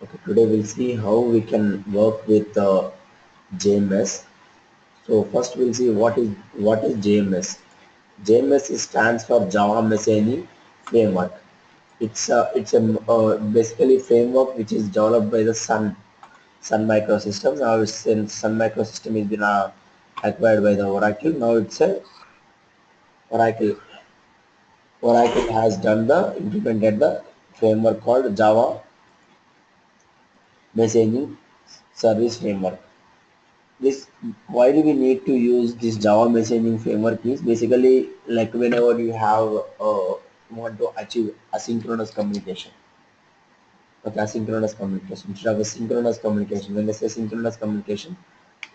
Okay, today we'll see how we can work with JMS. So first we'll see what is JMS. JMS stands for Java Messaging Framework. It's a basically framework which is developed by the Sun Microsystems. Now since Sun Microsystem is been acquired by the Oracle, now it's a Oracle. Oracle has done the implemented the framework called Java Messaging Service Framework. This why do we need to use this Java messaging framework is basically like whenever you have want to achieve asynchronous communication. Okay, asynchronous communication instead of a synchronous communication. When I say synchronous communication,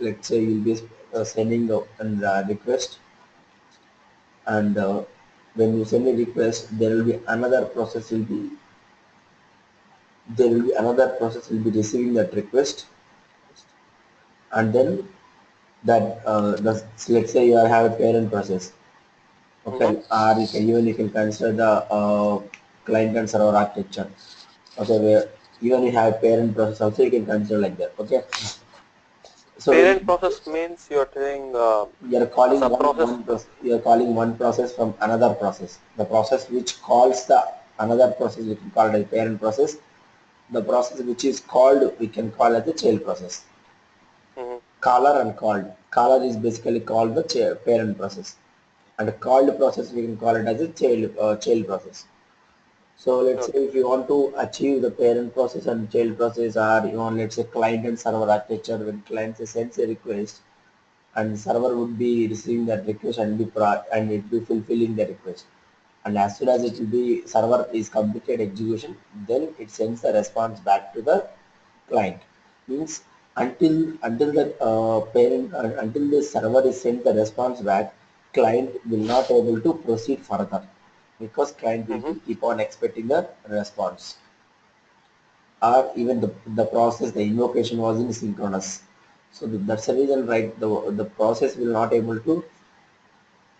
let's say you'll be sending a request, and when you send a request, there will be another process will be receiving that request, and then that let's say you have a parent process. Mm-hmm. Okay, or you can consider the client and server architecture. Okay, where even you have parent process also you can consider like that. Okay, so when Parent process means you're saying you're a calling sub process. you're calling one process from another process. The process which calls the another process we can call it a parent process. The process which is called we can call it the child process. Mm-hmm. Caller and called. Caller is basically called the parent process, and called process we can call it as a child process. So let's say Okay. if you want to achieve the parent process and child process, or you want, let's say, client and server architecture, when client sends a request and server would be receiving that request and and it be fulfilling the request. And as soon as it will be server is completed execution, then it sends the response back to the client. Means until the parent until the server is sent the response back, client will not able to proceed further because client will Mm-hmm. be keep on expecting the response, or even the process the invocation was in synchronous. So that's the reason, right? The process will not able to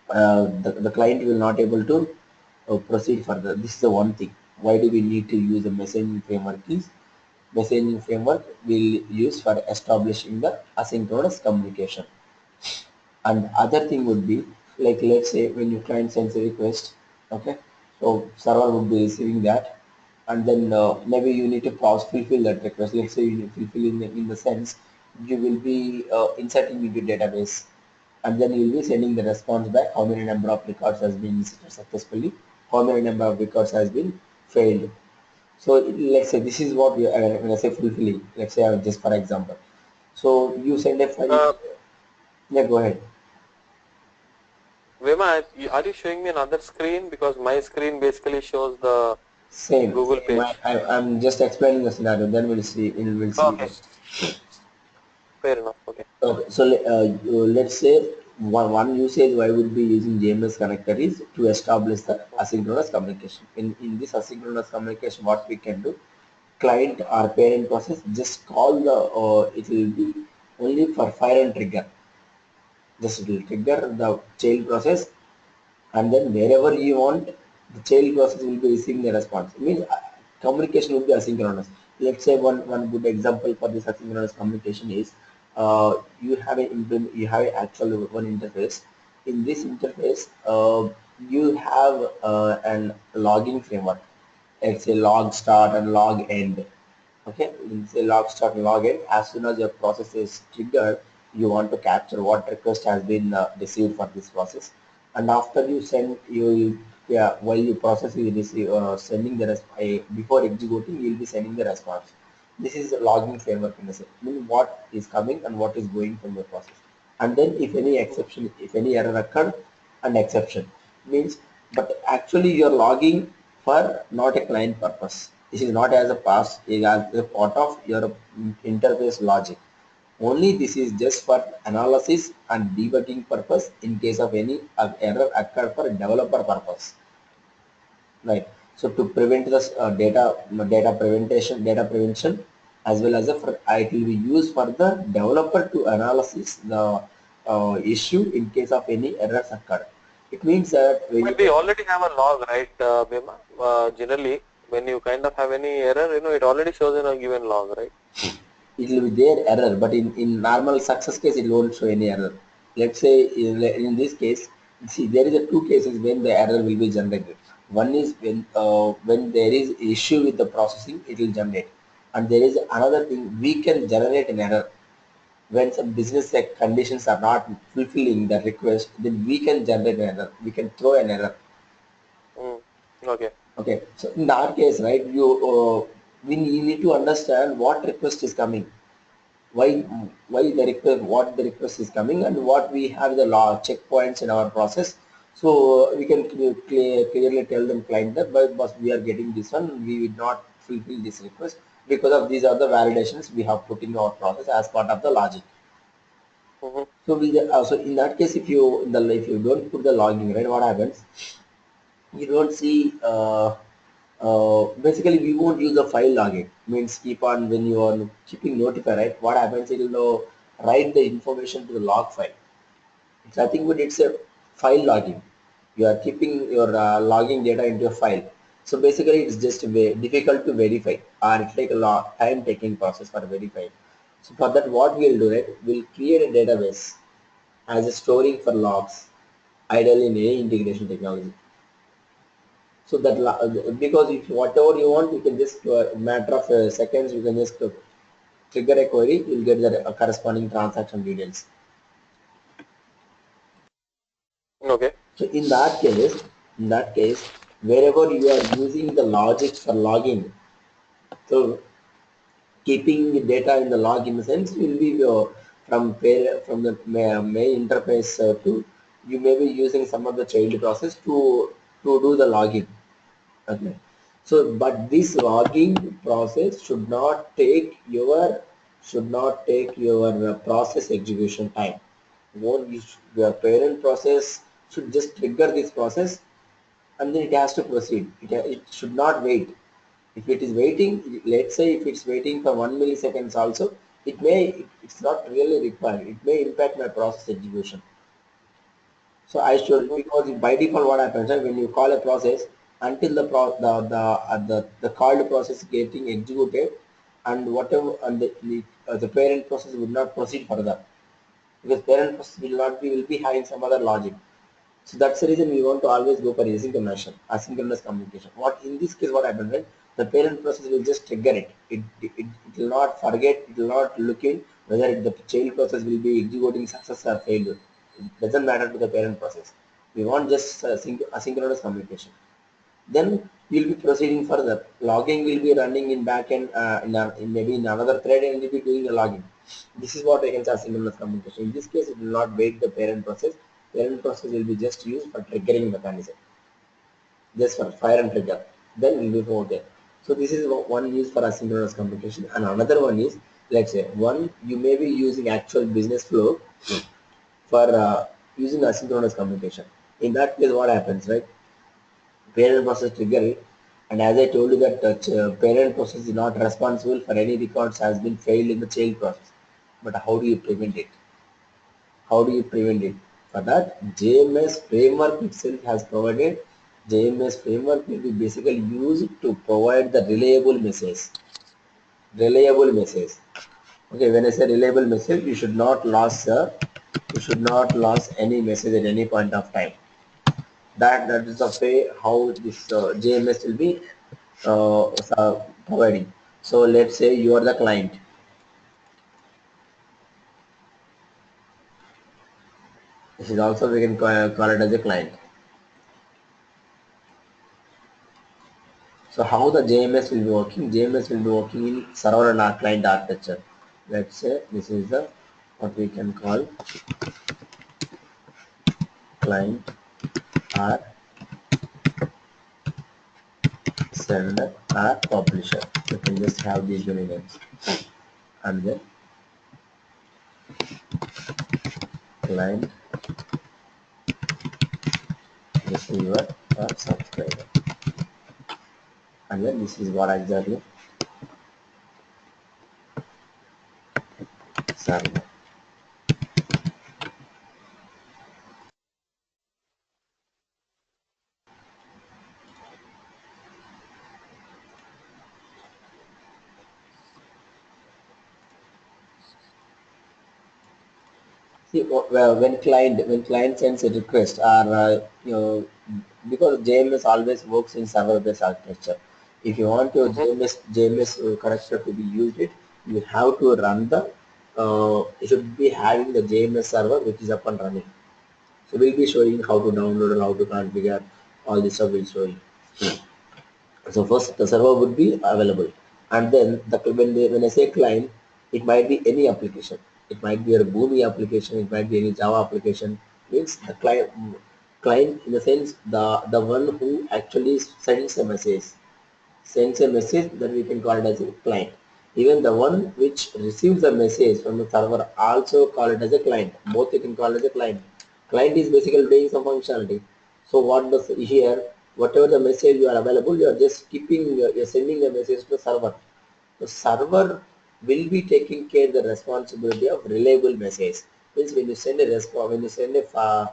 the client will not able to proceed further. This is the one thing. Why do we need to use a messaging framework? Is messaging framework will use for establishing the asynchronous communication. And other thing would be like, let's say when your client sends a request, okay, so server would be receiving that, and then maybe you need to fulfill that request. Let's say you need to fulfill in the sense you will be inserting into database, and then you will be sending the response back. How many number of records has been inserted successfully? How many number of records has been failed? So let's say this is what we when I say fulfilling. Let's say just for example. So you send a file. Uh, Yeah, go ahead. Vima, are you showing me another screen? Because my screen basically shows the Google Same. page. I'm just explaining the scenario. Then we'll see Okay, that. fair enough. Okay. Okay. So let's say one usage why would be using JMS connector is to establish the asynchronous communication. In this asynchronous communication, what we can do, client or parent process just call the it will be only for fire and trigger. Just it will trigger the child process, and then wherever you want, the child process will be receiving the response. It means communication will be asynchronous. Let's say one good example for this asynchronous communication is you have actual one interface. In this interface, you have an logging framework. It's a log start and log end. Okay, it's a log start and log end. As soon as your process is triggered, you want to capture what request has been received for this process, and after you send yeah, while you process you receive sending the before executing you will be sending the response. This is a logging framework in the sense, meaning what is coming and what is going from the process, and then if any error occurred, an exception means, but actually you're logging for not a client purpose. This is not as a pass, it is as a part of your interface logic. Only this is just for analysis and debugging purpose in case of any error occur for developer purpose, right? So to prevent this data prevention, as well as it will be used for the developer to analysis the issue in case of any errors occurred. It means that when But you we already have a log, right, Bhima? Generally. when you kind of have any error, it already shows in a given log, right? It will be there error, but in normal success case, it won't show any error. Let's say in this case, see there is a two cases when the error will be generated. One is when there is issue with the processing, it will generate, and there is another thing we can generate an error when some business conditions are not fulfilling the request. Then we can generate an error. We can throw an error. Mm. Okay. Okay, so in that case, right, you need to understand what request is coming, why the request, what the request is coming, and what we have the law checkpoints in our process. So we can clearly tell them client that but we are getting this one, we will not fulfill this request because of these are the validations we have put in our process as part of the logic. Mm-hmm. So so in that case, if you don't put the logging, right, what happens, you don't see basically we won't use the file logging, means keep on when you are keeping notify, right, what happens, it will write the information to the log file. It's nothing but it's a file logging. You are keeping your logging data into a file. So basically it's just difficult to verify, or it's like a time taking process for verifying. So for that, what we'll do, right, we'll create a database as a storing for logs, ideally in any integration technology. So that because if whatever you want, you can just matter of seconds, you can just trigger a query, you'll get the corresponding transaction details. Okay. So in that case, wherever you are using the logic for logging, so keeping the data in the log in the sense will be from the main interface to you may be using some of the child process to do the logging. Okay. So, but this logging process should not take your process execution time. Your parent process should just trigger this process, and then it has to proceed. It should not wait. If it is waiting, let's say if it's waiting for 1 milliseconds also, it's not really required. It may impact my process execution. So I should, Mm-hmm. because by default what happens, right, when you call a process, until the called process getting executed, and whatever, and the parent process would not proceed further, because parent process will be having some other logic. So that's the reason we want to always go for asynchronous communication. What in this case what happens, right? The parent process will just trigger it. It will not forget, it will not look in whether the child process will be executing success or failure. It doesn't matter to the parent process. We want just asynchronous communication. Then we'll be proceeding further. Logging will be running in backend in maybe in another thread, and we'll be doing the logging. This is what I can say asynchronous communication. In this case, it will not wait the parent process. Parent process will be just used for triggering mechanism, just for fire and trigger. Then we'll be over there. So this is one use for asynchronous communication, and another one is, let's say one you may be using actual business flow for using asynchronous communication. In that case, what happens, right? Parent process trigger it, and as I told you that parent process is not responsible for any records has been failed in the child process. But how do you prevent it? How do you prevent it? For that, JMS framework itself has provided. JMS framework will be basically used to provide the reliable message. Reliable message. Okay, when I say reliable message, you should not lose any message at any point of time. That is the way how this JMS will be providing. So let's say you are the client. This is also we can call it as a client. So how the JMS will be working? JMS will be working in server and our client architecture. Let's say this is the what we can call client or sender or publisher. You can just have these many names, and then client, receiver or subscriber, and then this is what exactly server. See, well, when client sends a request, or because JMS always works in server-based architecture. If you want your Mm-hmm. JMS connector to be used, you have to run the you should be having the JMS server which is up and running. So we'll be showing how to download and how to configure all this stuff. We'll show you. So first the server would be available, and then when I say client, it might be any application. It might be a Boomi application. It might be any Java application. Means the client in the sense the one who actually sends a message that we can call it as a client. Even the one which receives the message from the server also call it as a client. Both you can call it as a client. Client is basically doing some functionality. So what does here, whatever the message you are available, you are just keeping, you're sending the message to the server. The server will be taking care the responsibility of reliable message. Means when you send a response, when you send a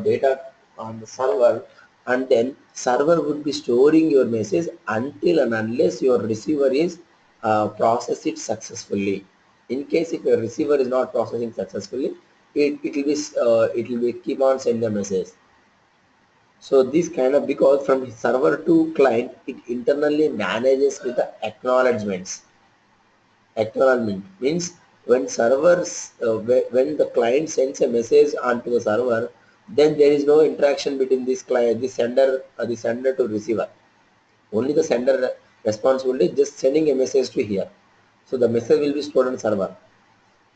data on the server, and then server would be storing your message until and unless your receiver is process it successfully. In case if your receiver is not processing successfully, it will be keep on sending the message. So this kind of, because from server to client, it internally manages with the acknowledgements. Acknowledgement means when servers, when the client sends a message onto the server, then there is no interaction between this client, the sender to receiver. Only the sender responsibility just sending a message to here. So the message will be stored on server.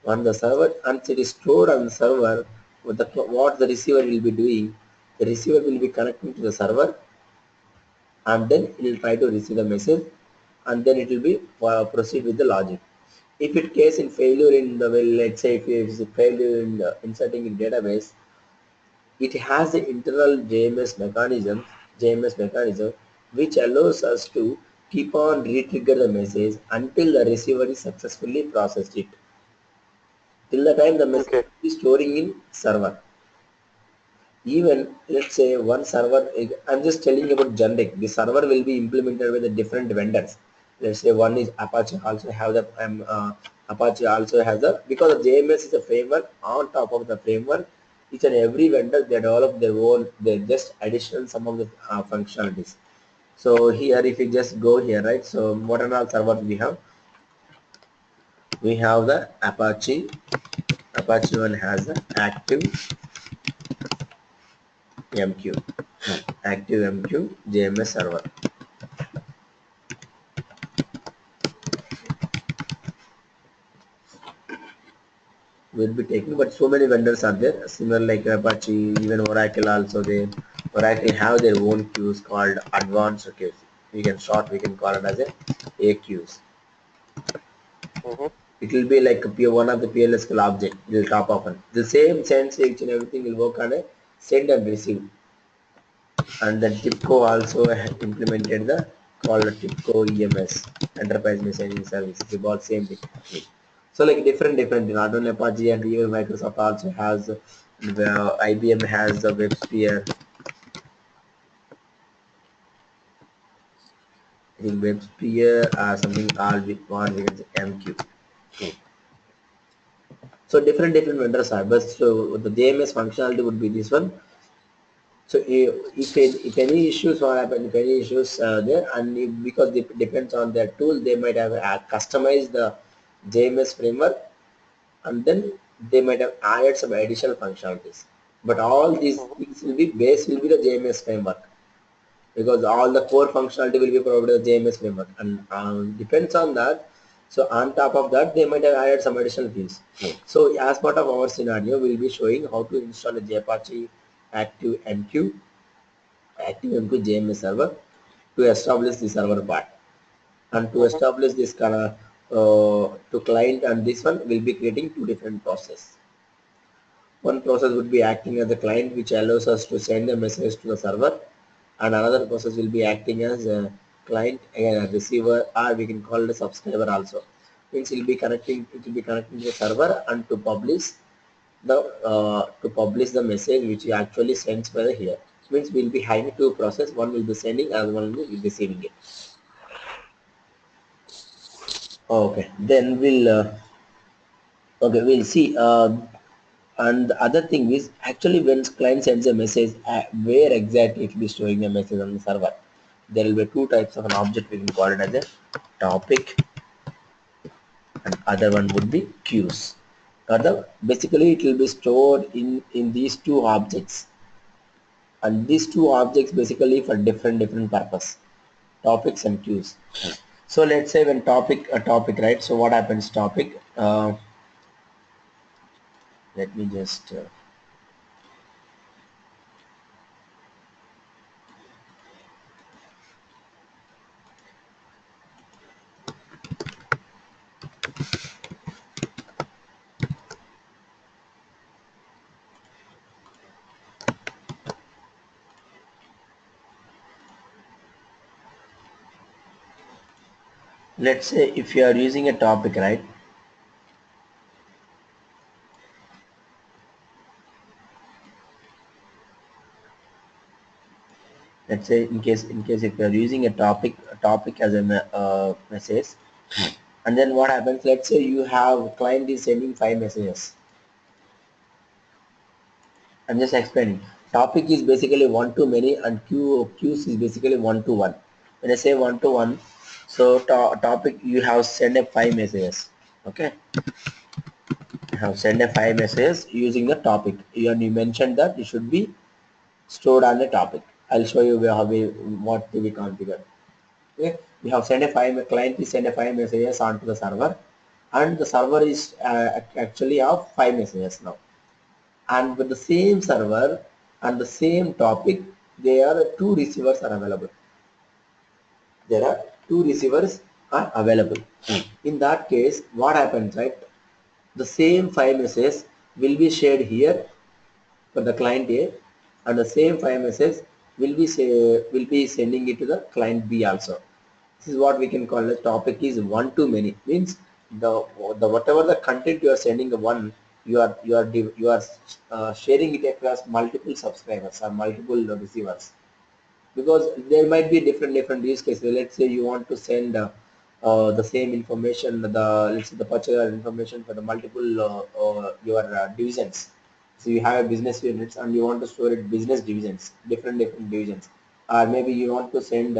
On the server, once it is stored on the server, what the receiver will be doing, the receiver will be connecting to the server, and then it will try to receive the message, and then it will be proceed with the logic. If it case in failure in the, well, let's say if it is a failure in inserting in database, it has the internal JMS mechanism which allows us to keep on re-trigger the message until the receiver is successfully processed it, till the time the message Okay. is storing in server. Even let's say one server, I'm just telling you about generic, the server will be implemented with the different vendors. Let's say one is Apache also have the Apache also has the, because the JMS is a framework. On top of the framework, each and every vendor they develop their own, they just additional some of the functionalities. So here if you just go here, right, so what are all servers we have? We have the Apache one has the MQ active MQ JMS server will be taking, but so many vendors are there similar like Apache, even Oracle also there. Oracle have their own queues called advanced queues. We can call it as a AQs. Mm-hmm. It will be like one of the PLSQL object. It will top of it. The same sense each and everything will work on a send and receive. And then TIPCO also implemented the called TIPCO EMS, Enterprise Messaging Service. It's about same thing. So like different, not only Apache, and even Microsoft also has, IBM has the WebSphere. I think WebSphere something called with one we can say MQ. So different vendors are, but so the JMS functionality would be this one. So if any issues or happen, if any issues there, and because it depends on their tool, they might have customized the JMS framework, and then they might have added some additional functionalities. But all these Mm-hmm. things will be the JMS framework, because all the core functionality will be provided the JMS framework, and depends on that. So on top of that, they might have added some additional things. So as part of our scenario, we'll be showing how to install a Apache ActiveMQ JMS server to establish the server part, and to Mm-hmm. establish this kind of to client, and this one will be creating two different process. One process would be acting as the client which allows us to send a message to the server, and another process will be acting as a client, a receiver, or we can call it a subscriber also. Means it will be connecting to the server and to publish the message which you actually sends by the here. Means we'll be having two process, one will be sending and one will be receiving it. Okay, then we'll see. And the other thing is actually when client sends a message, where exactly it will be storing the message on the server. There will be two types of an object we can call it as a topic, and other one would be queues. Basically it will be stored in these two objects, and these two objects basically for different purpose, topics and queues. So let's say when topic, right? So what happens topic? Let me just let's say if you are using a topic, right? Let's say in case if you are using a topic as a message, and then what happens? Let's say you have client is sending 5 messages. I'm just explaining. Topic is basically one to many, and queues is basically one to one. When I say one to one, so topic you have sent a 5 messages. Okay, you have sent a 5 messages using the topic. And you mentioned that it should be stored on the topic. I'll show you what to be configured. Okay, we have sent a client is send a 5 messages onto the server, and the server is actually of 5 messages now. And with the same server and the same topic, there are two receivers are available. There are two receivers are available. In that case, what happens, right? The same 5 messages will be shared here for the client A, and the same 5 messages will be sending it to the client B also. This is what we can call the topic is one to many. Means the whatever the content you are sending the one, you are sharing it across multiple subscribers or multiple receivers, because there might be different use cases. Let's say you want to send the same information, the let's say the purchase information for the multiple your divisions. So you have a business units and you want to store it business divisions, different divisions, or maybe you want to send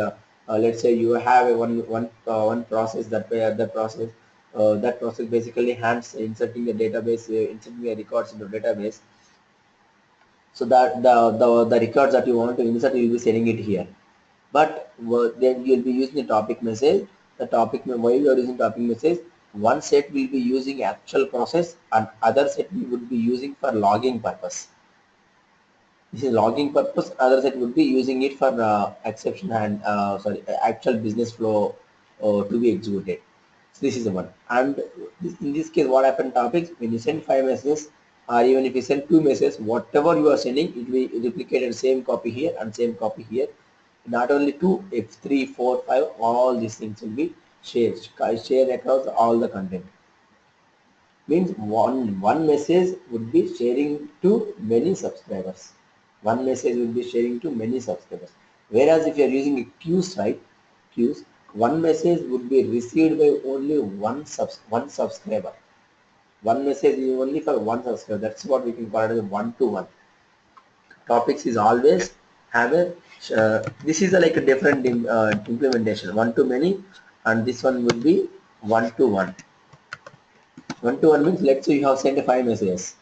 let's say you have a one process that process basically hands inserting the database, inserting the records into database, so that the records that you want to insert, you will be sending it here. But then you'll be using the topic message. The topic while you are using topic message, one set will be using actual process and other set we would be using for logging purpose. This is logging purpose. Other set would be using it for exception and actual business flow to be executed. So this is the one. And in this case, what happened topics when you send 5 messages, or even if you send 2 messages, whatever you are sending, it will be replicated same copy here and same copy here. Not only two, if three, four, five, all these things will be shared across all the content. Means one message would be sharing to many subscribers. One message will be sharing to many subscribers. Whereas if you are using a queues, right? Queues, one message would be received by only one subscriber. One message is only for one subscriber. That's what we can call it as one to one. Topics is Okay. always have a this is like a different implementation, one to many, and this one would be one to one. One to one means let's say you have sent a 5 messages.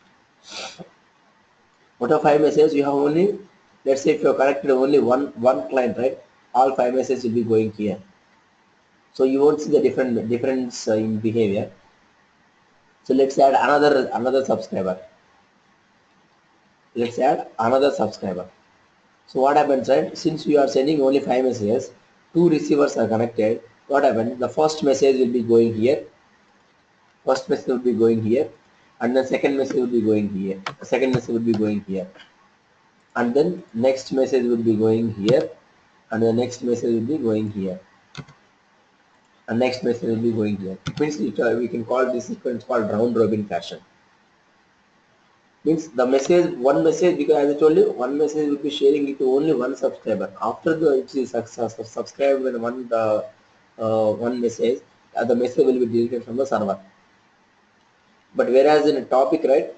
Out of 5 messages, you have only, let's say if you have connected only one client, right? All 5 messages will be going here. So you won't see the difference in behavior. So let's add another subscriber. Let's add another subscriber. So what happens, right? Since you are sending only 5 messages, two receivers are connected. What happens? The first message will be going here. First message will be going here, and the second message will be going here. The second message will be going here, and then next message will be going here, and the next message will be going here, and next message will be going here. It means we can call this sequence called round robin fashion. Means the message, one message, because as I told you, one message will be sharing it to only one subscriber. After the it is subscribed with one message, the message will be deleted from the server. But whereas in a topic, right?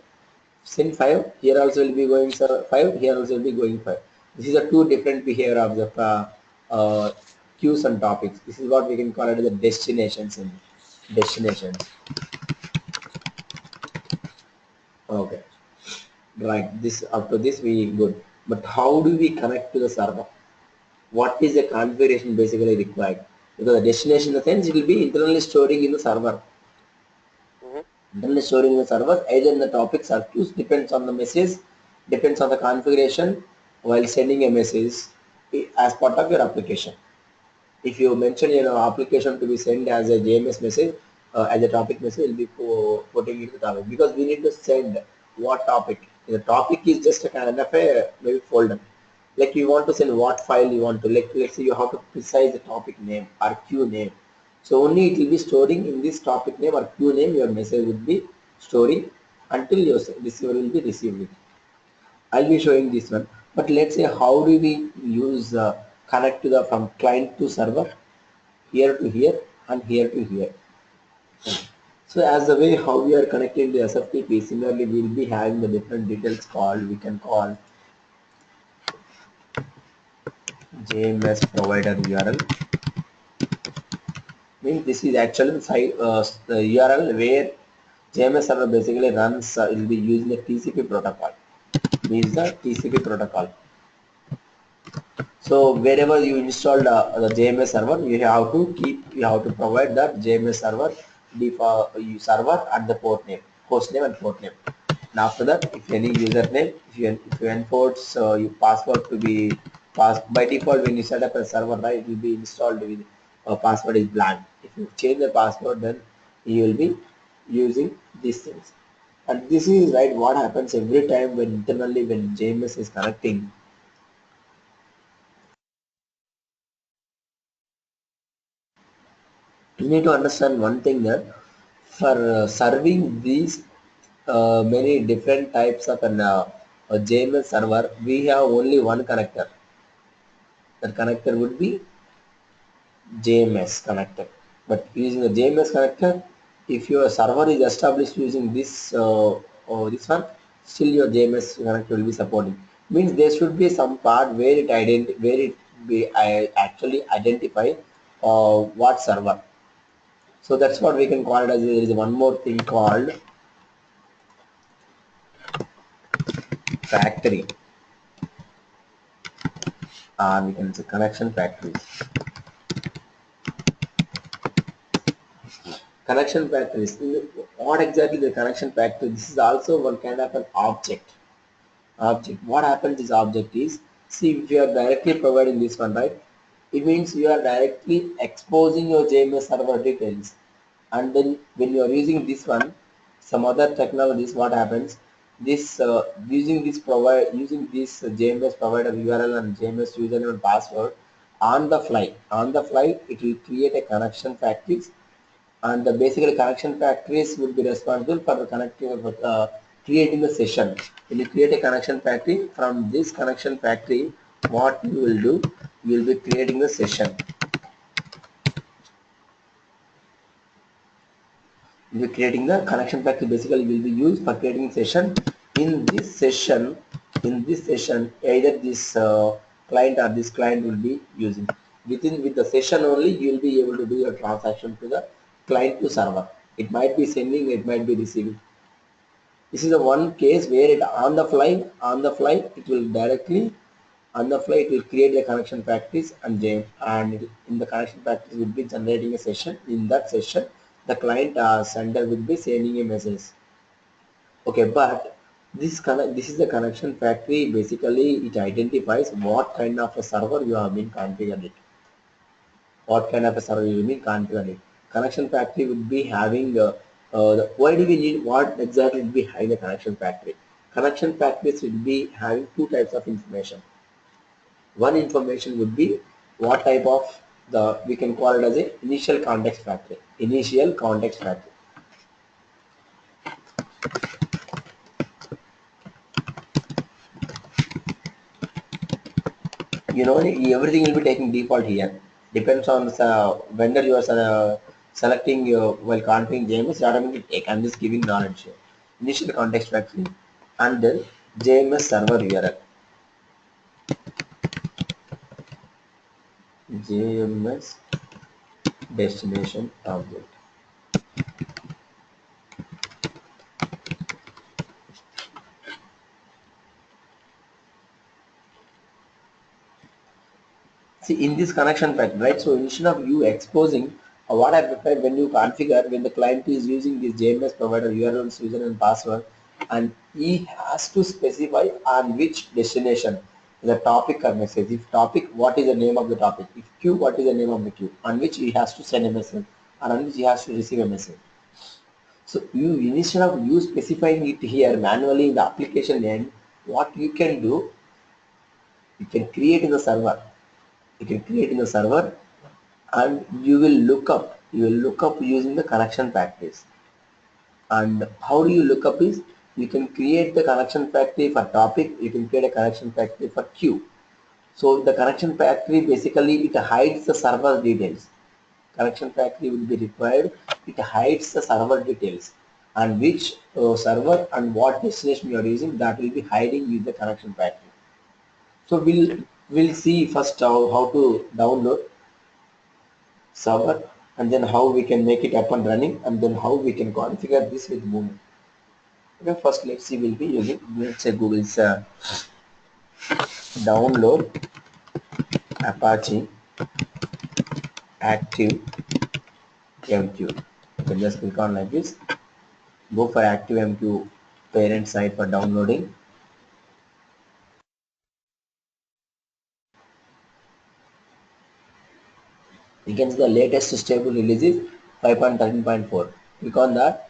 send 5, here also will be going 5, here also will be going 5. This is a two different behavior of the queues and topics. This is what we can call it the destinations in destinations. Okay, right. This up to this we good. But how do we connect to the server? What is the configuration basically required? Because the destination in the sense it will be internally storing in the server. Mm-hmm. Internally storing in the server, either in the topics or queues, depends on the message, depends on the configuration while sending a message as part of your application. If you mention your application to be sent as a JMS message, as a topic message, will be putting it the topic because we need to send what topic. The topic is just a kind of a maybe folder. Like you want to send what file you want to. Like let's say you have to precise the topic name or queue name. So only it will be storing in this topic name or queue name. Your message would be storing until your receiver will be receiving it. I'll be showing this one. But let's say how do we use connect to the from client to server, here to here and here to here. So as the way how we are connecting the SFTP, similarly we will be having the different details called, we can call JMS provider URL. Means this is actually the site, the URL where JMS server basically runs, it will be using the TCP protocol. Means the TCP protocol. So wherever you install the JMS server, you have to provide that JMS server default server and the port name, host name and port name. And after that, if any username, if you enforce your password to be by default when you set up a server, right, it will be installed with password is blank. If you change the password, then you will be using these things. And this is right what happens every time when internally when JMS is connecting. You need to understand one thing that for serving these many different types of a JMS server, we have only one connector. That connector would be JMS connector. But using the JMS connector, if your server is established using this one, still your JMS connector will be supporting. Means there should be some part where it be actually identify what server. So that's what we can call it as there is one more thing called factory, or we can say connection factories. Connection factories. What exactly the connection factory? This is also one kind of an object. Object. What happens is object is, see if you are directly providing this one, right? It means you are directly exposing your JMS server details. And then when you are using this one, some other technologies, what happens? This using this JMS provider URL and JMS username and password on the fly, it will create a connection factories, and the basically connection factories will be responsible for the creating the session. When you create a connection factory, from this connection factory, what you will do, you will be creating the session. You will be creating the connection factory. Basically, will be used for creating session. In this session, either this client or this client will be using. With the session only, you will be able to do a transaction to the client to server. It might be sending, it might be receiving. This is the one case where it it will directly on the fly it will create the connection factories and in the connection factories will be generating a session. In that session, the client sender will be sending a message. Okay, but this is the connection factory. Basically, it identifies what kind of a server you have been configured it. What kind of a server you mean configured it. Connection factory would be having why do we need what exactly would be having the connection factory? Connection factories will be having two types of information. One information would be what type of the we can call it as a initial context factory. Initial context factory. You know everything will be taking default here. Depends on the vendor you are selecting while configuring JMS. Automatically take. I'm just giving knowledge here. Initial context factory and then JMS server URL. JMS destination object. See, in this connection path, right? So instead of you exposing what I prepared when you configure, when the client is using this JMS provider URLs, user and password, and he has to specify on which destination the topic or message. If topic, what is the name of the topic? If queue, what is the name of the queue? On which he has to send a message, and on which he has to receive a message. So you instead of you specifying it here manually in the application end, what you can do, you can create in the server. You can create in the server and you will look up using the connection factories. And how do you look up is you can create the connection factory for topic, you can create a connection factory for queue. So the connection factory basically it hides the server details. Connection factory will be required, it hides the server details and which server and what destination you are using, that will be hiding with the connection factory. So Okay. we'll see first how to download server and then how we can make it up and running and then how we can configure this with movement. Okay, first let's see we'll be using let's say Google's download Apache active MQ. You can just click on like this, go for active MQ parent site for downloading. You can see the latest stable release is 5.13.4. Click on that.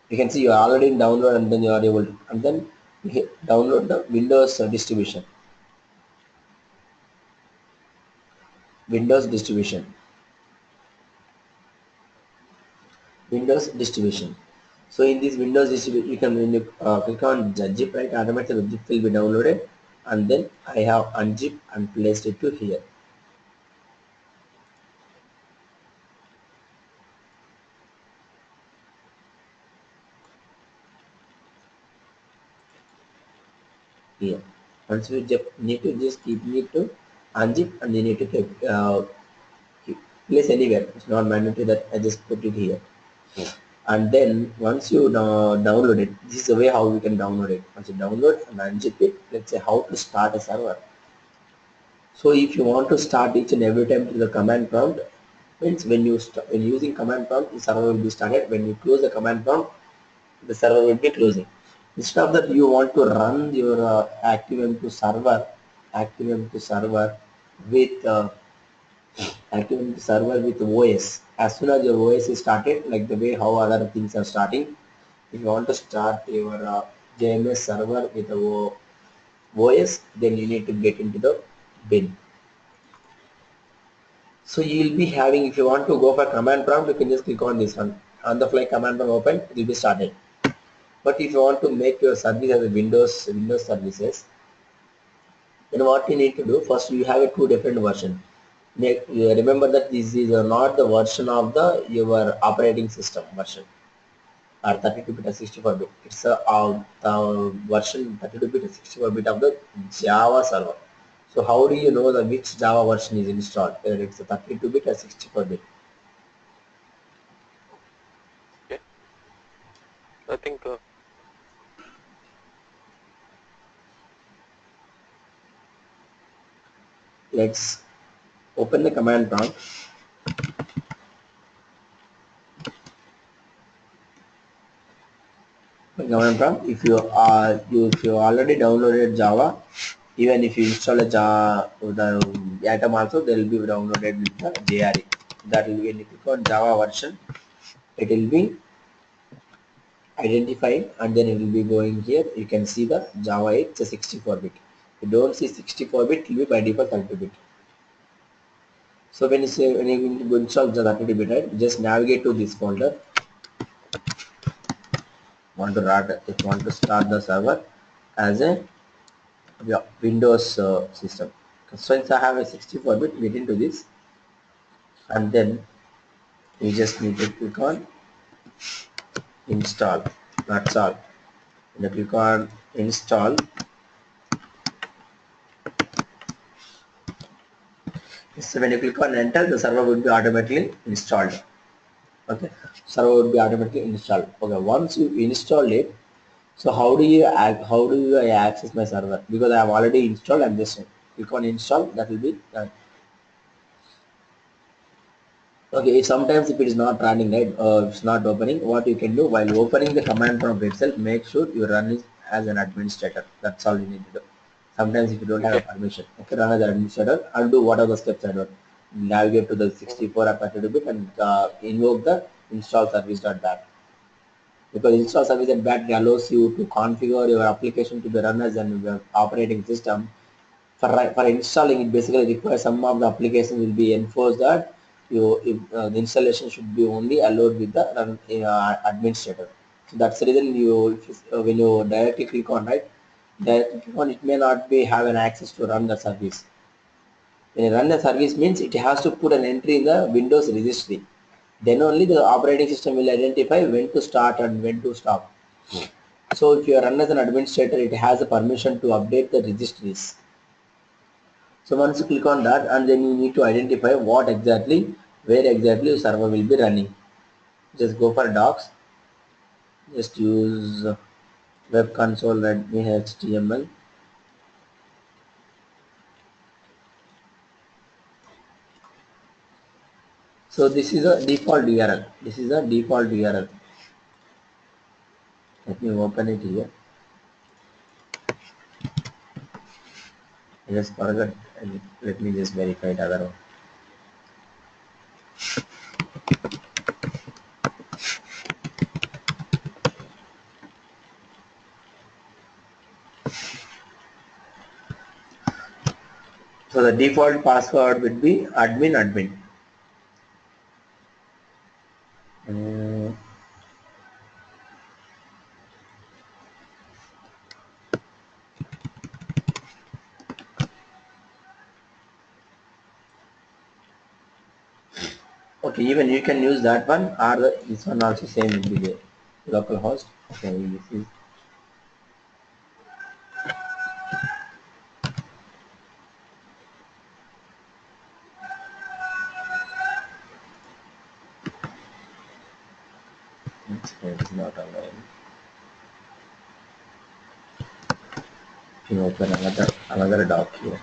You can see you are already in download and then you are able to, and then you download the Windows distribution. Windows distribution. Windows distribution. So in this Windows distribution, you can when you click on zip, right, automatically the zip will be downloaded, and then I have unzip and placed it to here. Here, once you just need to need to unzip and you need to place anywhere. It's not mandatory that I just put it here. And then once you download it, this is the way how we can download it. Once you download and unzip it, let's say how to start a server. So if you want to start each and every time to the command prompt, means when using command prompt, the server will be started. When you close the command prompt, the server will be closing. Instead of that, you want to run your ActiveMQ server with ActiveMQ server with OS. As soon as your OS is started, like the way how other things are starting, if you want to start your JMS server with the OS, then you need to get into the bin. So you will be having, if you want to go for command prompt, you can just click on this one. On the fly command prompt open, it will be started. But if you want to make your service as a Windows services, then what you need to do, first you have a two different version. Remember that this is not the version of the your operating system version or 32-bit or 64-bit. It's the version 32-bit or 64-bit of the Java server. So how do you know the which Java version is installed? Whether it's a 32-bit or 64-bit? Okay. I think Let's open the command prompt. Command prompt. If you already downloaded Java, even if you install a Java the atom also, they will be downloaded with the JRE. That will be when you click on Java version, it will be identified and then it will be going here. You can see the Java 8, it's a 64-bit. You don't see 64-bit, it will be by default 32-bit. So when you say when you go install the 32-bit, right, just navigate to this folder. If you want to start the server as a Windows system. Since I have a 64-bit, get into this and then you just need to click on install. That's all. When you click on install, so when you click on enter, the server will be automatically installed. Okay, server would be automatically installed. Okay, once you install it, so how do you access my server? Because I have already installed, I'm just click on install, that will be done. Okay, sometimes if it is not running, right, it's not opening, what you can do while opening the command prompt itself, make sure you run it as an administrator. That's all you need to do. Sometimes if you don't have a Okay. permission, okay, run as an administrator and do what are the steps I do. Navigate to the 64 Apache bit and invoke the install service.bat. Because install service.bat allows you to configure your application to be run as an operating system. For installing it, basically requires some of the applications will be enforced that the installation should be only allowed with the run, administrator. So that's the reason when you directly click on, right, directly click on, it may not be have an access to run the service. When you run the service means it has to put an entry in the Windows registry. Then only the operating system will identify when to start and when to stop. So if you run as an administrator, it has a permission to update the registries. So once you click on that, and then you need to identify where exactly your server will be running. Just go for docs, just use web console readme HTML. So this is a default URL. This is a default URL. Let me open it here. I just forgot. And let me just verify the other one. So the default password would be admin. Uh, okay, even you can use that one or this one also same will be there. Localhost. Okay, this is. It's not online. You open another doc here.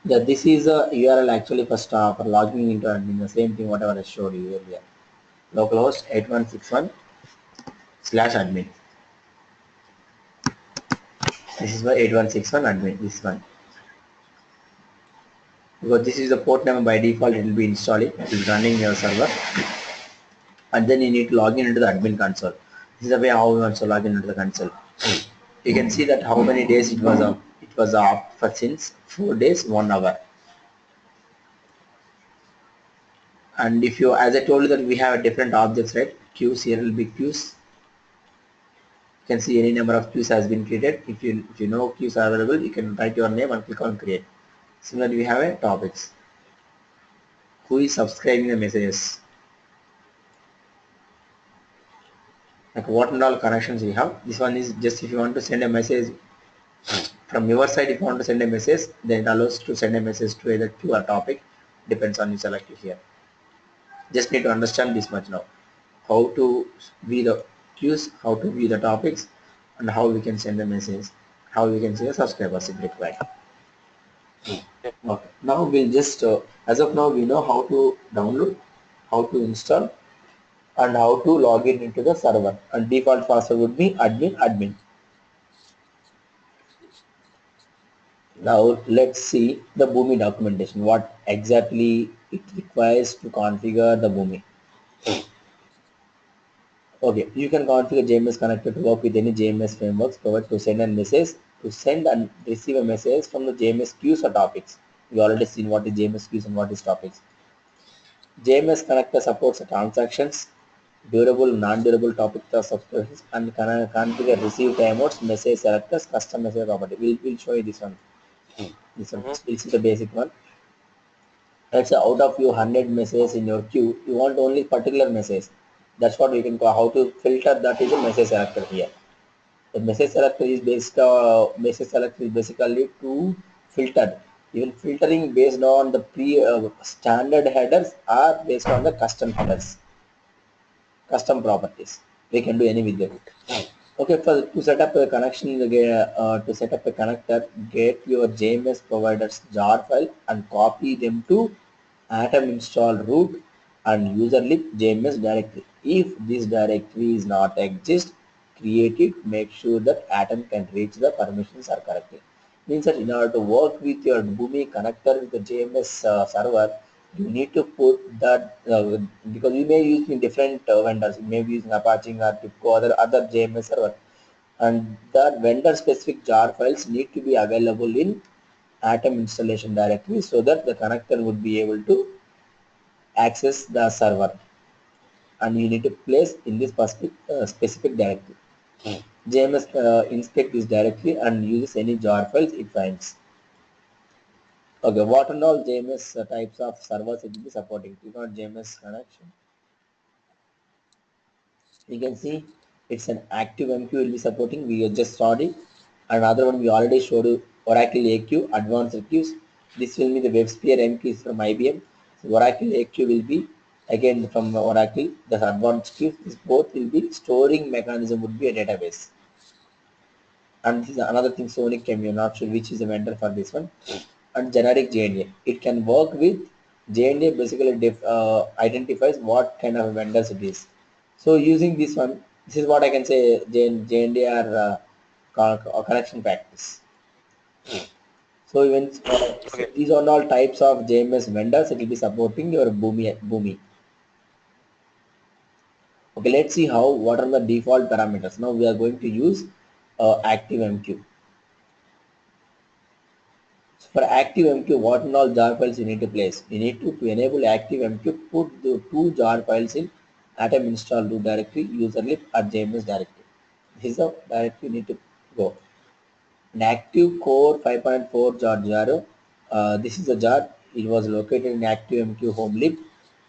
Yeah, this is a URL actually for logging into admin. The same thing whatever I showed you earlier. Localhost 8161/admin. This is why 8161 admin. This one, because this is the port number by default. It will be installing. It is running your server, and then you need to log in into the admin console. This is the way how we want to log in into the console. You can see that how many days it was up. It was up for since 4 days, 1 hour. And if you, as I told you that we have different objects, right? Queues, here will be queues. You can see any number of queues has been created. If you know queues are available, you can write your name and click on create. Similarly, we have a topics. Who is subscribing the messages? Like what and all connections we have. This one is just if you want to send a message from your side. If you want to send a message, then it allows to send a message to either queue or topic. Depends on you select it here. Just need to understand this much now. How to view the queues, how to view the topics, and how we can send the message, how we can see the subscribers if required. Yeah. Okay. Now we'll just, as of now, we know how to download, how to install, and how to log in into the server. And default password would be admin. Now let's see the Boomi documentation. What exactly it requires to configure the Boomi. Okay, you can configure JMS connector to work with any JMS frameworks provided to send a message, to send and receive a message from the JMS queues or topics. We already seen what is JMS queues and what is topics. JMS connector supports transactions, durable, non-durable topic subscriptions, and can configure receive timeouts, message selectors, custom message property. We'll show you this one. This one. Mm-hmm. We'll see the basic one. Let's say out of your 100 messages in your queue, you want only particular message. That's what we can call how to filter that is a message selector here. The message selector is basically to filter. Even filtering based on the pre standard headers are based on the custom headers, custom properties. We can do any with them. Okay, for to set up a connection, to set up a connector, get your JMS provider's jar file and copy them to atom install root and userlib JMS directory. If this directory is not exist, create it. Make sure that atom can reach the permissions are correctly. Means that in order to work with your Boomi connector with the JMS server, you need to put that because you may use in different vendors. You may be using Apache or TIPCO, other JMS server, and that vendor specific jar files need to be available in Atom installation directory so that the connector would be able to access the server, and you need to place in this specific directory. JMS inspect this directory and uses any jar files it finds. Okay, what and all JMS types of servers it will be supporting? Click on JMS connection. You can see it's an active MQ will be supporting. We just saw it. Another one we already showed you, Oracle AQ, advanced queues. This will be the WebSphere MQs from IBM. So Oracle AQ will be again from Oracle. The advanced queues, this both will be storing mechanism would be a database. And this is another thing, Sonic Chemio, not sure which is the vendor for this one. And generic JNA. It can work with JNA basically identifies what kind of vendors it is. So using this one, this is what I can say JNA are connection practice. So even so Okay. these are all types of JMS vendors. It will be supporting your Boomi. Okay, let's see how what are the default parameters. Now we are going to use ActiveMQ. So for ActiveMQ, what and all jar files you need to place? You need to enable ActiveMQ, put the two jar files in atom install root directory, userlib or JMS directory. This is the directory you need to go. An active core 5.4 jar 0. This is the jar. It was located in ActiveMQ home lib.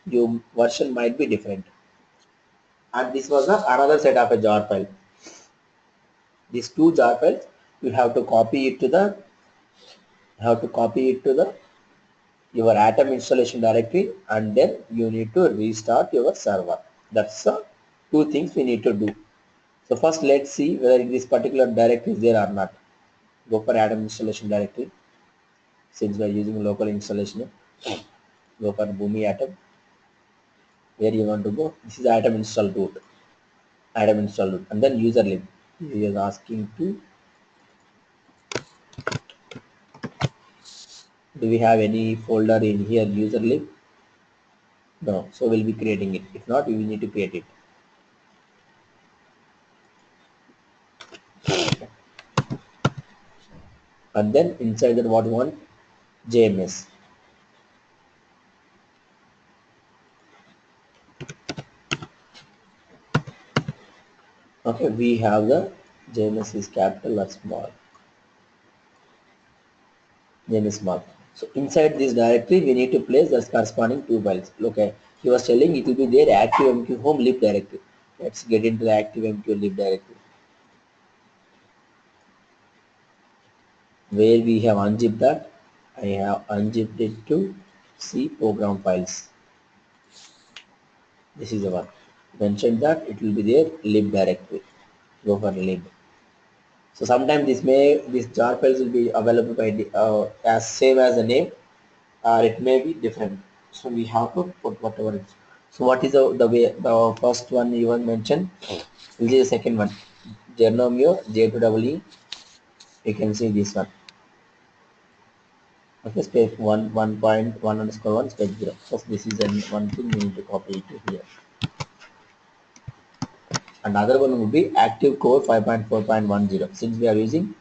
Your version might be different. And this was another set of a jar file. These two jar files, you have to copy it to the your atom installation directory, and then you need to restart your server. That's two things we need to do. So first let's see whether this particular directory is there or not. Go for atom installation directory. Since we are using local installation, go for Boomi atom. Where you want to go? This is atom install root. Atom install root, and then user lib. He is asking to, do we have any folder in here user lib? No, so we'll be creating it. If not, we will need to create it. And then inside that what we want? JMS. Okay, we have the JNS is capital or small? JNS small. So inside this directory, we need to place the corresponding two files. Okay, he was telling it will be there ActiveMQ home lib directory. Let's get into the ActiveMQ lib directory where we have unzipped that. I have unzipped it to C program files. This is the one. Mentioned that it will be there lib directory. Go for lib. So sometimes this jar files will be available by as same as the name, or it may be different. So we have to put whatever it is. So what is the way the first one you want mentioned? This is the second one. Gernomio J2EE. You can see this one. Okay, space 1.1 underscore 1 space 0. First this is one thing we need to copy it to here. Another one would be active core 5.4.10. Since we are using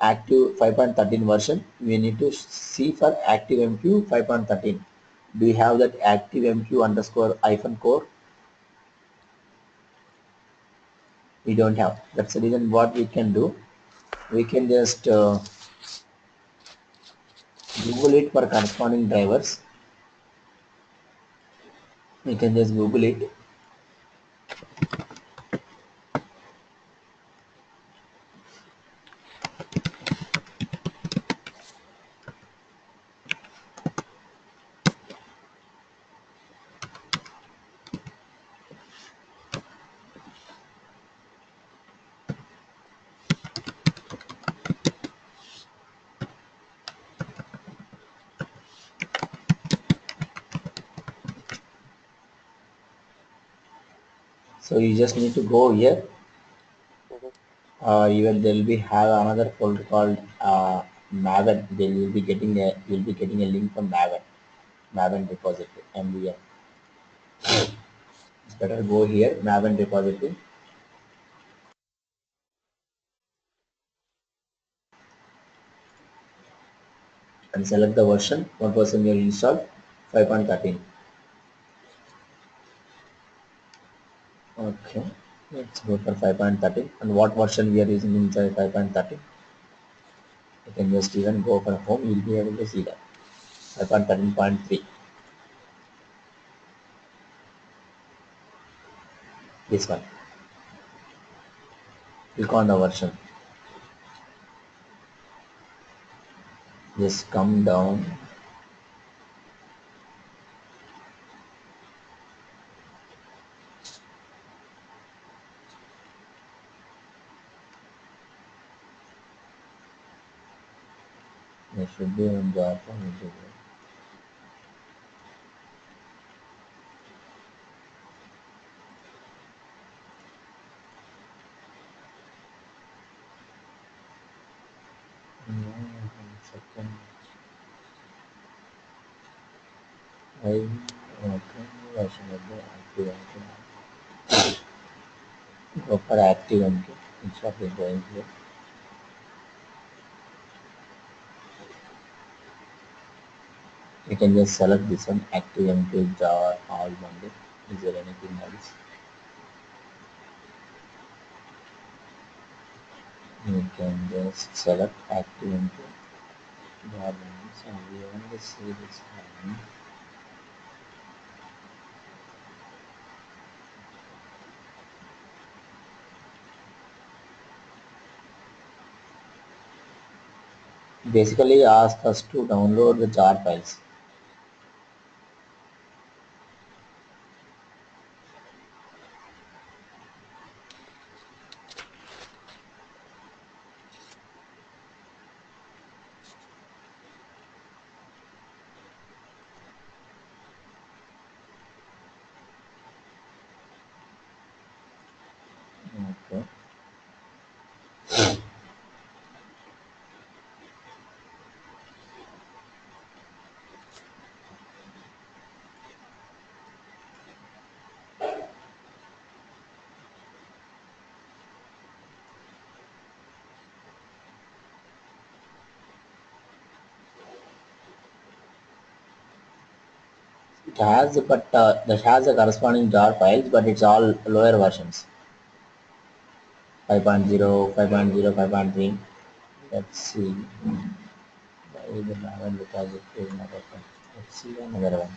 active 5.13 version, we need to see for active MQ 5.13. Do you have that active MQ underscore hyphen core? We don't have. That's the reason what we can do. We can just Google it for corresponding drivers. We can just Google it. So you just need to go here. Mhm. Even there will be have another folder called Maven. They will be getting a you'll be getting a link from Maven. Maven repository MVN. It's better go here Maven repository and select the version. What version you are installed? 5.13. Okay. Let's go for 5.13. And what version we are using inside 5.13? You can just even go for home. You'll be able to see that 5.13.3. This one. Click on the version. Just come down. There should be one job for me to do. Second. I okay. Version of the active MQ. Go for active MQ instead of going here. You can just select this one active MQ jar all bundle. Is there anything else? You can just select active MQ jar bundles and we only see this one. Basically ask us to download the jar files. Okay. It has, but that has a corresponding jar files, but it's all lower versions. 5.0, 5.0, 5.3. Let's see. Why the Maven repository is not open? Let's see another one.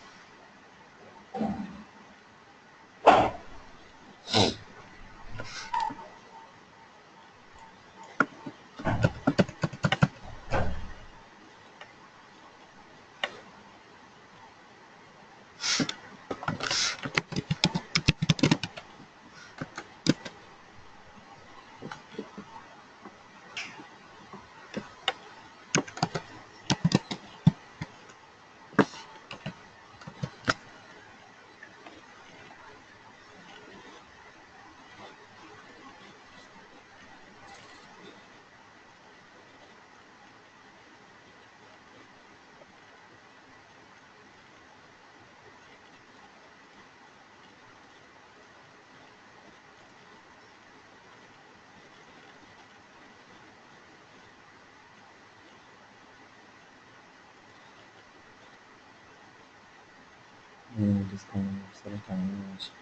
This kind of select animation.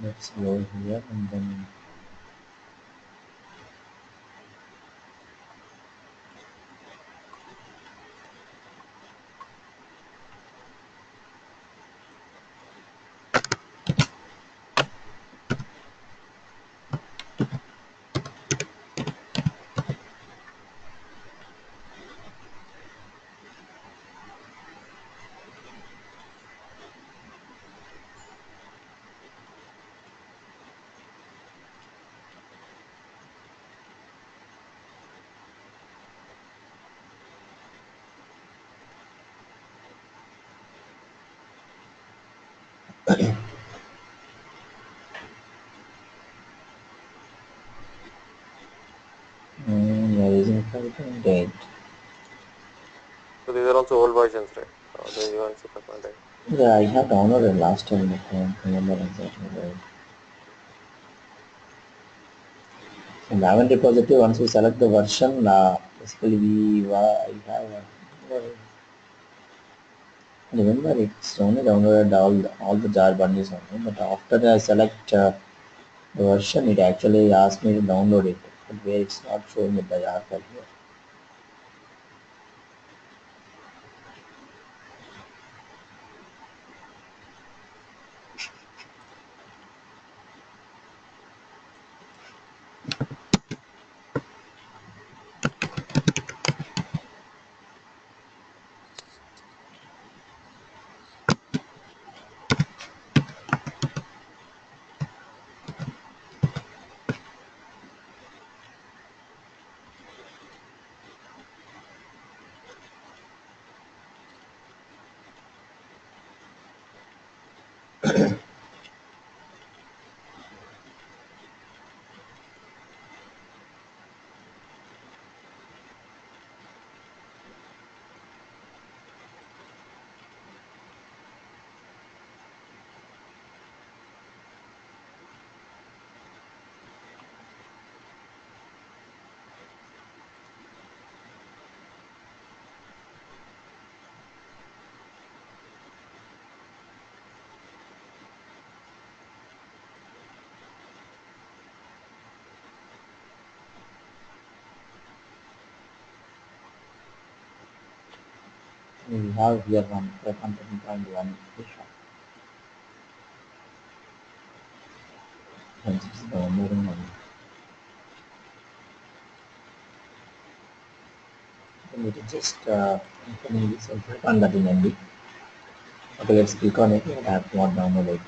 Let's go here and then we are using 5.8. So these are also old versions, right? The UNC 5.8. Yeah, I have downloaded last time, but I don't remember exactly where. So Maven repository, once we select the version, basically I have, remember it's only downloaded all the jar bundles only, but after I select the version, it actually asks me to download it, but where it's not showing it the jar file here. We have here one 5.1 and it's downloading one. Then it is just opening this and click on that in MB. Okay, let's click on it and have not download it.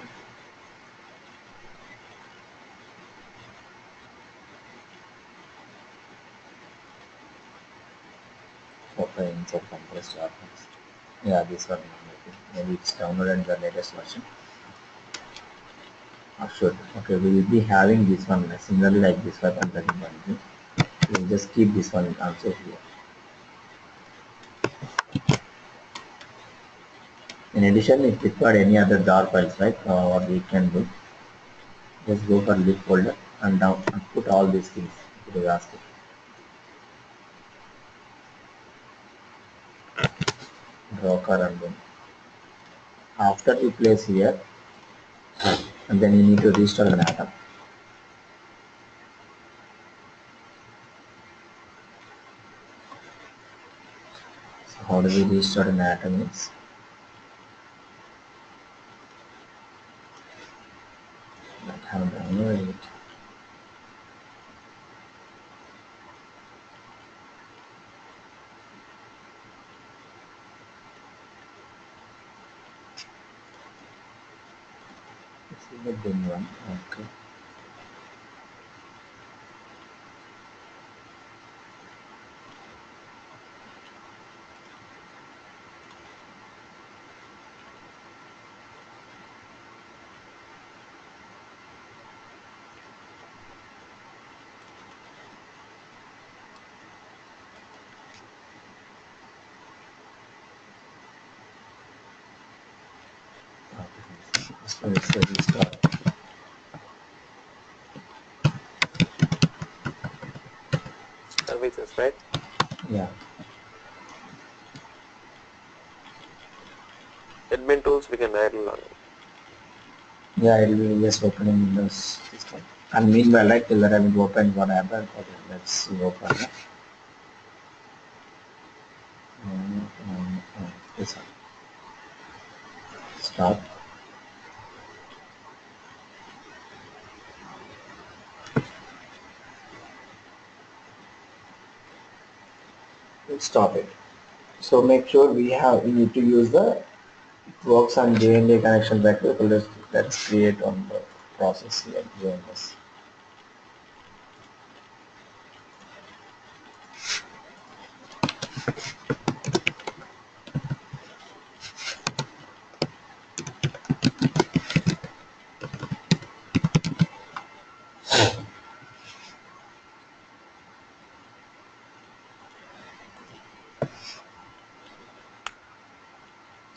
Okay, insert compressed RFs. Yeah, this one maybe it's downloaded the latest version. Sure. Okay, we will be having this one similarly like this 5.31. We'll just keep this one also here. In addition, if required any other jar files, right? What we can do, just go for lib folder and down and put all these things. It is asking. Docker and then after you place here, and then you need to restore an atom. So how do we restore an atom is that have downloaded it. This is the bin one. Okay. So it's a restore. Services, right? Yeah. Admin tools we can add along. Yeah, it will be just opening Windows system. And meanwhile, right, till that I will open what happened. Okay, let's see open. This one. Stop. Stop it. So make sure we need to use the works on JND connection vector. So let's create on the process here JNS.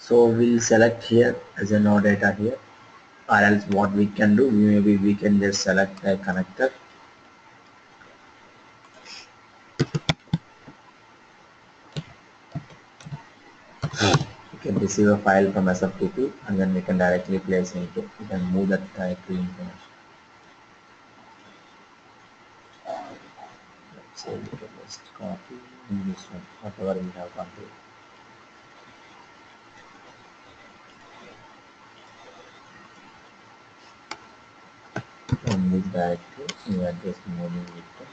So we'll select here as a no data here, or else what we can do, maybe we can just select a connector. You can receive a file from SFTP and then we can directly place into. You can move that directly information. Let's say we can just copy this one, whatever we have copied. From this directory, we are just moving it.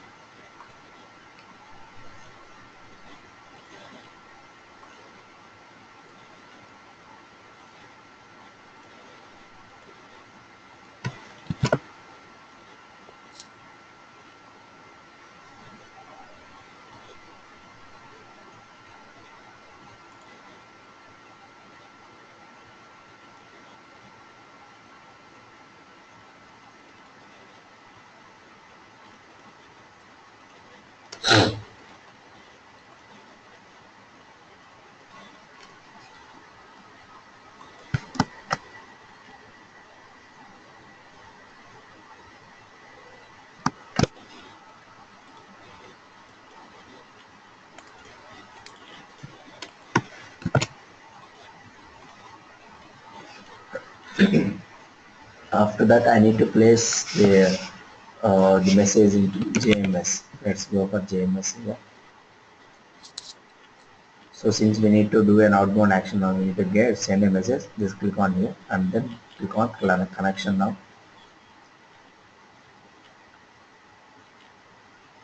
After that, I need to place the message into JMS. Let's go for JMS here. So since we need to do an outbound action now, we need to get send a message. Just click on here and then click on connection now.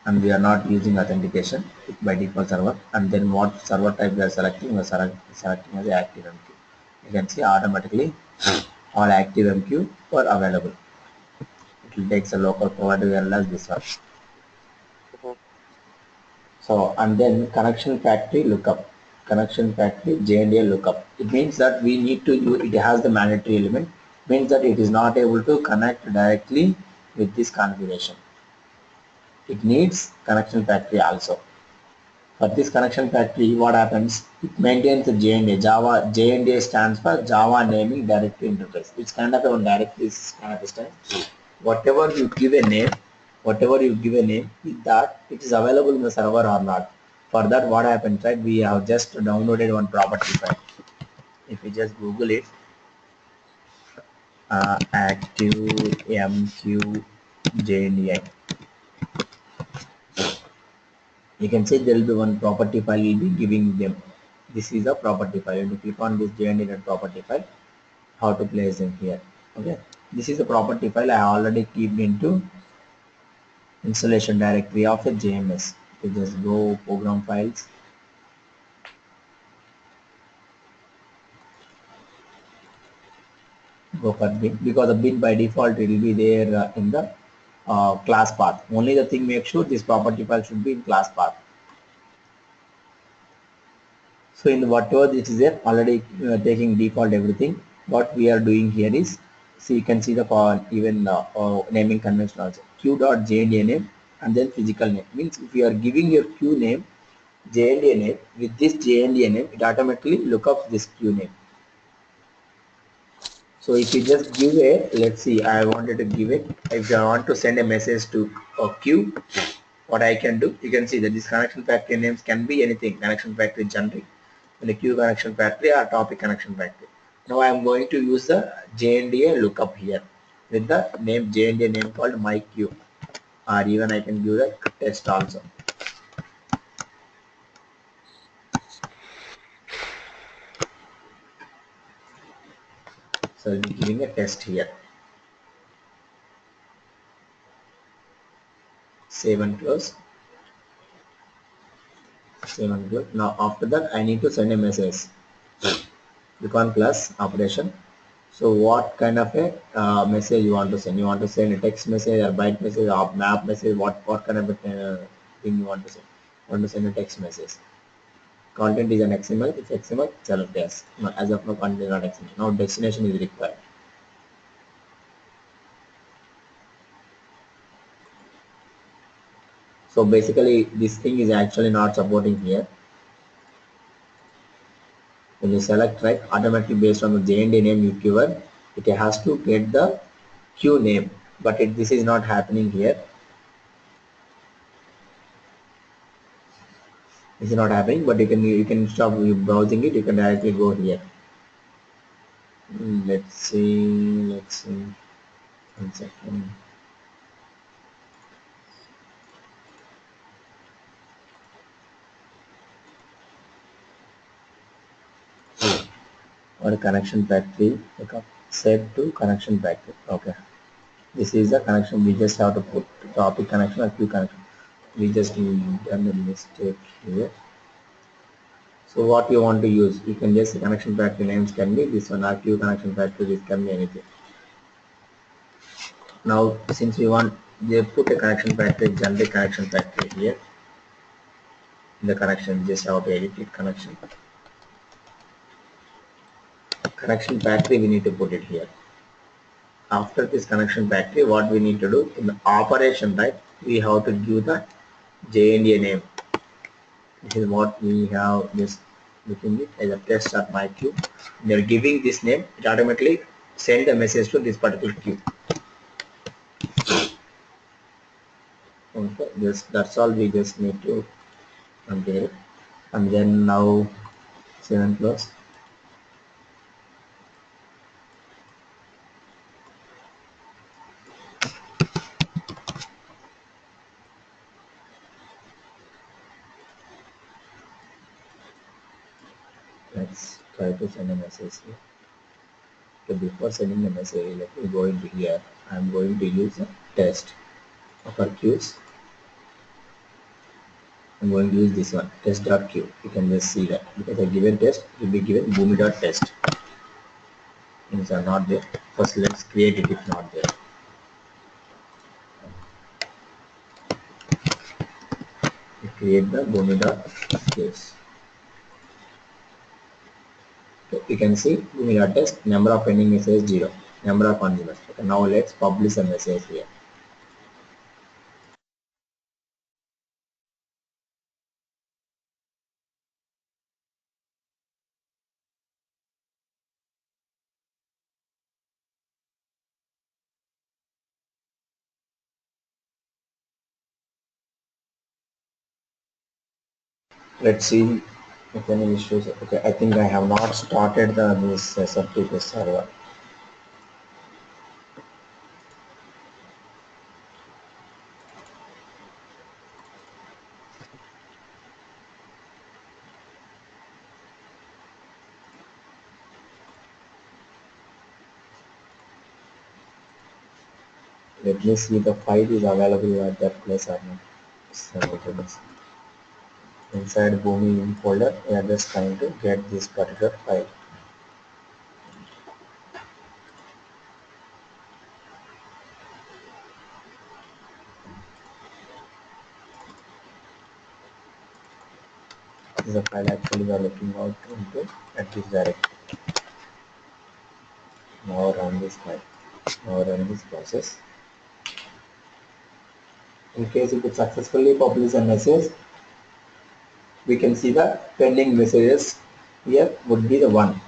And we are not using authentication by default server. And then what server type we are selecting? We are selecting as active MQ. You can see automatically all active MQ are available. It will take a local provider URL as this one. Mhm. So and then connection factory lookup, connection factory JNDA lookup. It means that we need to use, it has the mandatory element, means that it is not able to connect directly with this configuration. It needs connection factory also. For this connection factory, what happens? It maintains the JNDA. Java JNDA stands for Java Naming Directory Interface. It's kind of a directory kind of system. Whatever you give a name, whatever you give a name, is that it is available in the server or not. For that, what happens? Right? We have just downloaded one property file. If you just Google it, active MQ JNDI. You can see there will be one property file will be giving them. This is a property file. When you click on this JNDI property file, how to place them here. Okay, this is a property file I already keep into installation directory of a JMS. You just go program files, go for bin, because the bin by default it will be there in the class path. Only the thing, make sure this property file should be in class path. So in whatever this is there already taking default everything. What we are doing here is, see, you can see the even naming convention also, q.jnda name and then physical name. Means if you are giving your q name JNDA name, with this JNDA name it automatically look up this q name. So if you just give a, let's see, I wanted to give it, if I want to send a message to a queue, what I can do, you can see that this connection factory names can be anything, connection factory generic, in a queue connection factory or topic connection factory. Now I am going to use the JNDA lookup here with the name JNDA name called myQ, or even I can give the test also. So I'll be giving a test here. Save and close. Save and close. Now after that I need to send a message. Click on plus operation. So what kind of a message you want to send? You want to send a text message or byte message or map message? What kind of a thing you want to send? You want to send a text message. Content is an XML. If XML, select yes. No, as of now, content is not XML. Now destination is required. So basically, this thing is actually not supporting here. When you select right, automatically based on the JND name you given, it has to get the queue name. But this is not happening here. This is not happening, but you can stop browsing it. You can directly go here. Let's see. Let's see. 1 second. Or connection factory. Okay. Set to connection factory. Okay. This is the connection. We just have to put topic connection or queue connection. We just done a mistake here. So what you want to use? You can just connection factory names can be this one, or queue connection factory. This can be anything. Now since we want, they put a connection factory, generic connection factory here. The connection, just have to edit it, connection factory we need to put it here. After this connection factory, what we need to do in the operation, right, we have to give the JNDA name. This is what we have just looking it as a test at my queue. They're giving this name, it automatically send a message to this particular queue. Okay, that's all we just need to compare it. And then now 7 plus. Let's try to send a message here. So before sending the message, let me go into here. I'm going to use a test of our queues. I'm going to use this one, test.q. You can just see that because I given test, it will be given boomi.test. Things are not there. First, let's create it if not there. We create the boomi.case. So you can see boomi.test, number of pending messages 0, number of consumers. Okay, now let's publish a message here. Let's see if any issues. Okay, I think I have not started this SFTP server. Let me see the file is available at that place or not. So it is inside Boomi in folder. We are just trying to get this particular file. This is the file actually we are looking out into at this directory. Now run this file. Now run this process. In case if it successfully publishes a message, we can see the pending messages here would be the one.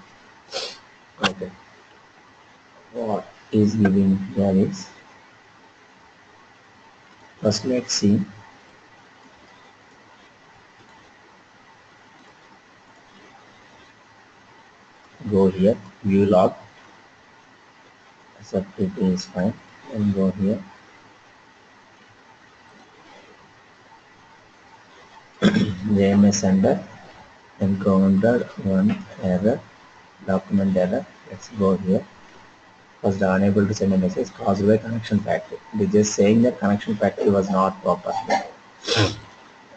Okay. What is giving here is first let's see, go here, view log, subject is fine, and go here, JMS sender, and go under one error, document error. Let's go here. Was unable to send a message caused by connection factory. It is just saying that connection factory was not proper.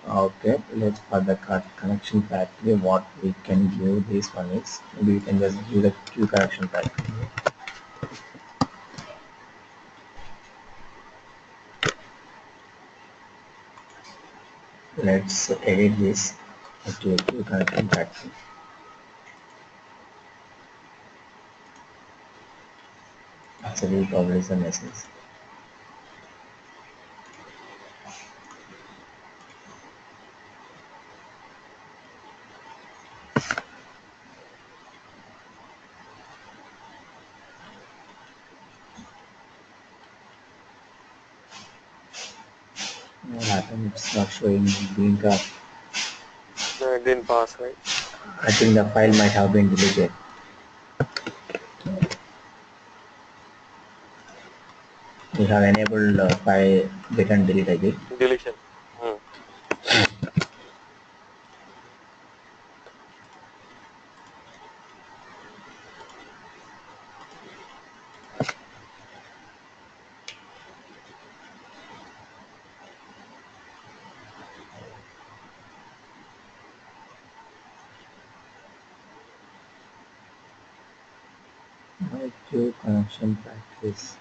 Okay, let's for the connection factory, what we can give this one is maybe we can just give the Q connection factory. Let's edit this to a Q connection factory. Actually, publish the message. What happened? It's not showing green card. No, it didn't pass, right? I think the file might have been deleted. We have enabled file get and delete again. Deletion. Hmm. My Q connection practice.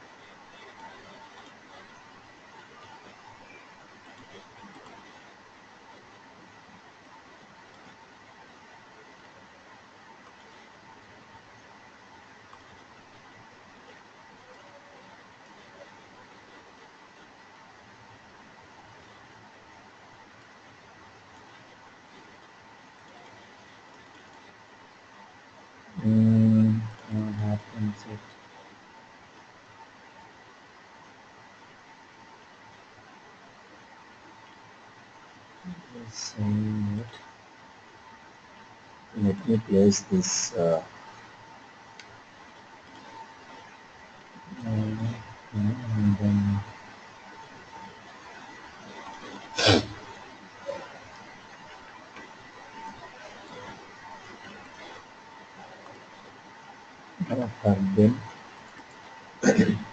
What happens if saying it? Let me place this and then for bin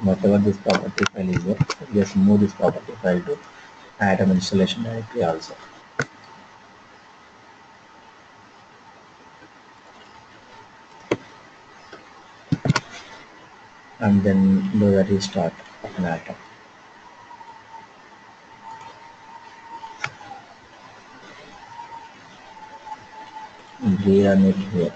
whatever this property file is there, just move this property file to atom installation directory also, and then do the restart of an atom. Rerun it here.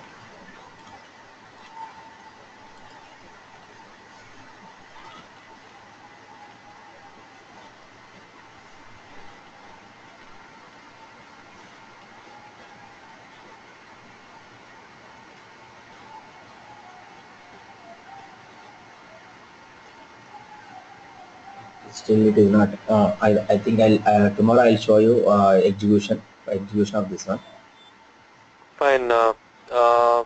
Still it is not. I think I'll tomorrow I'll show you execution of this one. Fine. Uh,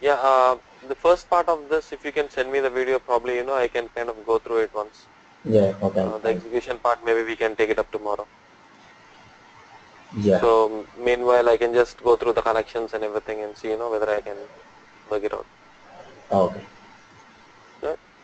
yeah. The first part of this, if you can send me the video, probably I can kind of go through it once. Yeah, okay, The fine. execution part, maybe we can take it up tomorrow. Yeah, So meanwhile, I can just go through the connections and everything and see whether I can work it out. okay.